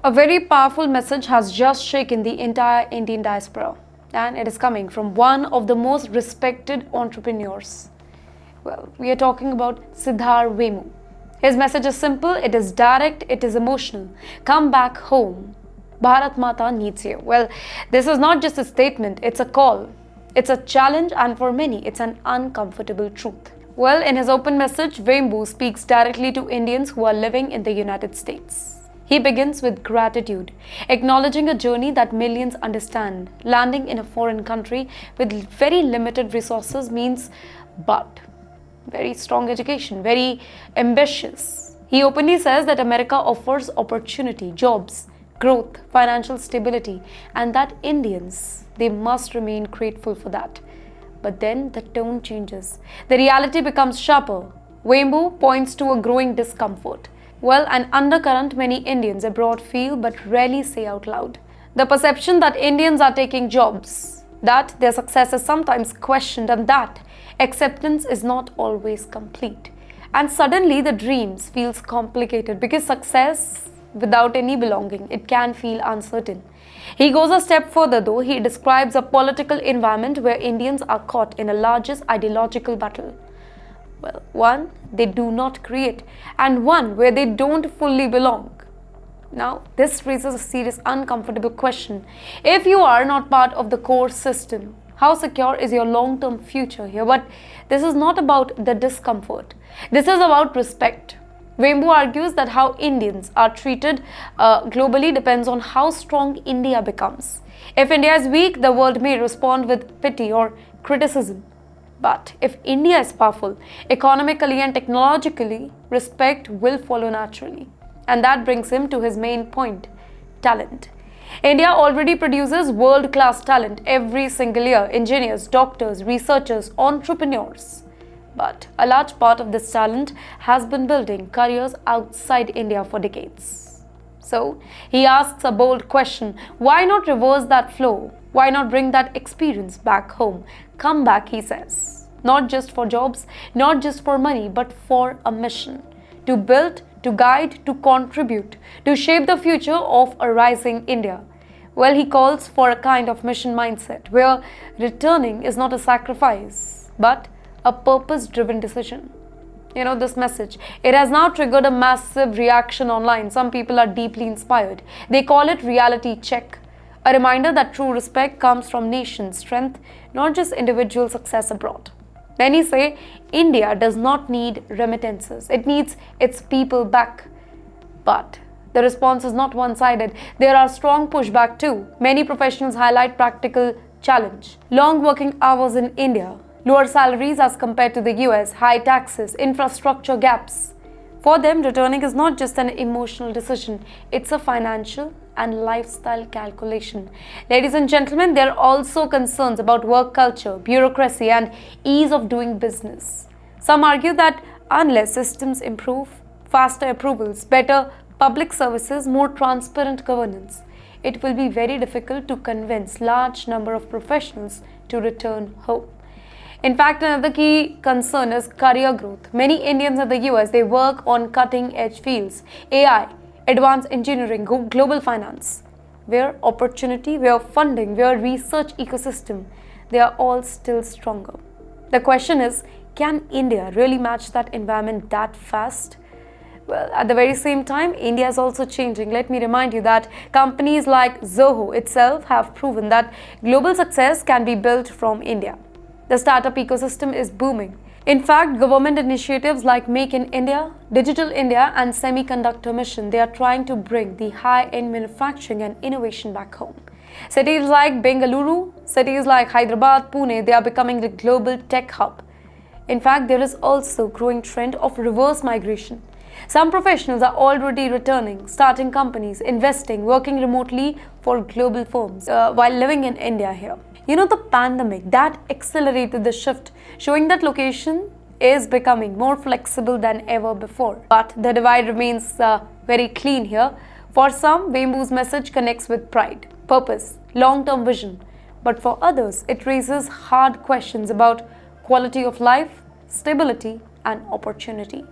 A very powerful message has just shaken the entire Indian diaspora, and it is coming from one of the most respected entrepreneurs. Well, we are talking about Sridhar Vembu. His message is simple, it is direct, it is emotional. Come back home. Bharat Mata needs you. Well, this is not just a statement, it's a call. It's a challenge, and for many, it's an uncomfortable truth. Well, in his open message, Vembu speaks directly to Indians who are living in the United States. He begins with gratitude, acknowledging a journey that millions understand. Landing in a foreign country with very limited resources means but very strong education, very ambitious. He openly says that America offers opportunity, jobs, growth, financial stability, and that Indians, they must remain grateful for that. But then the tone changes. The reality becomes sharper. Vembu points to a growing discomfort. Well, an undercurrent many Indians abroad feel but rarely say out loud. The perception that Indians are taking jobs, that their success is sometimes questioned, and that acceptance is not always complete. And suddenly the dreams feels complicated because success without any belonging, it can feel uncertain. He goes a step further though. He describes a political environment where Indians are caught in a largest ideological battle. Well, one they do not create, and one where they don't fully belong. Now, this raises a serious, uncomfortable question. If you are not part of the core system, how secure is your long-term future here? But this is not about the discomfort. This is about respect. Vembu argues that how Indians are treated globally depends on how strong India becomes. If India is weak, the world may respond with pity or criticism. But if India is powerful, economically and technologically, respect will follow naturally. And that brings him to his main point, talent. India already produces world-class talent every single year, engineers, doctors, researchers, entrepreneurs. But a large part of this talent has been building careers outside India for decades. So, he asks a bold question, why not reverse that flow? Why not bring that experience back home? Come back, he says. Not just for jobs, not just for money, but for a mission. To build, to guide, to contribute, to shape the future of a rising India. Well, he calls for a kind of mission mindset where returning is not a sacrifice, but a purpose-driven decision. This message, it has now triggered a massive reaction online. Some people are deeply inspired. They call it reality check. A reminder that true respect comes from nation strength, not just individual success abroad. Many say India does not need remittances. It needs its people back. But the response is not one-sided. There are strong pushback too. Many professionals highlight practical challenge. Long working hours in India, lower salaries as compared to the US, high taxes, infrastructure gaps. For them, returning is not just an emotional decision, it's a financial and lifestyle calculation. Ladies and gentlemen, there are also concerns about work culture, bureaucracy, and ease of doing business. Some argue that unless systems improve, faster approvals, better public services, more transparent governance, it will be very difficult to convince large number of professionals to return home. In fact, another key concern is career growth. Many Indians in the US, they work on cutting-edge fields, AI, advanced engineering, global finance, where opportunity, where funding, where research ecosystem, they are all still stronger. The question is, can India really match that environment that fast? Well, at the very same time, India is also changing. Let me remind you that companies like Zoho itself have proven that global success can be built from India. The startup ecosystem is booming. In fact, government initiatives like Make in India, Digital India and Semiconductor Mission, they are trying to bring the high-end manufacturing and innovation back home. Cities like Bengaluru, cities like Hyderabad, Pune, they are becoming the global tech hub. In fact, there is also a growing trend of reverse migration. Some professionals are already returning, starting companies, investing, working remotely for global firms while living in India here. The pandemic, that accelerated the shift, showing that location is becoming more flexible than ever before. But the divide remains very clean here. For some, Vembu's message connects with pride, purpose, long-term vision. But for others, it raises hard questions about quality of life, stability, and opportunity.